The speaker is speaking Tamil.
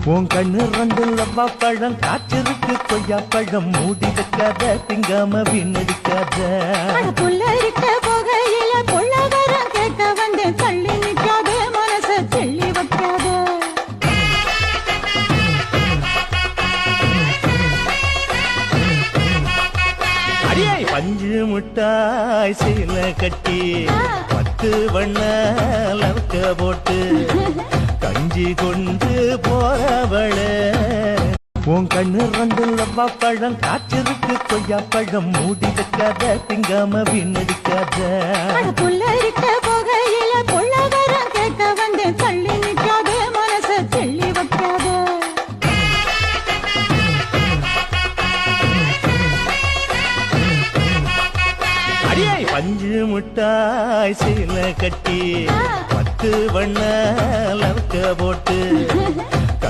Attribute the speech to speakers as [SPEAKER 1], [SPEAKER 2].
[SPEAKER 1] உன் கண்ணு ரெண்டு லவ்வா பழம் காய்ச்சிருக்கு கொய்யா பழம் மூடி வைக்காத திங்காம வீணடிக்காத
[SPEAKER 2] புள்ள இருக்க போகையில பொள்ளவரம் கேட்க வந்தேன் தள்ளி நிற்காத மனச தெள்ளி வைக்காத
[SPEAKER 1] அடியே பஞ்சு முட்டாய் சீல கட்டி 10 வண்ண லவக்க போட்டு கஞ்சி கொண்டு போறவள உன் கண்ணு ரெண்டு லவ்வா பழம் காய்ச்சிருக்கு கொய்யா பழம் மூடி வைக்காத திங்காம வீணடிக்காத
[SPEAKER 2] புள்ள இருக்க போகையில பொள்ளவரம் கேட்க வந்தேன் தள்ளி நிற்காத மனச தெள்ளி வைக்காத
[SPEAKER 1] அடியே பஞ்சு முட்டாய் சீல கட்டி 10 வண்ண லவக்க போட்டு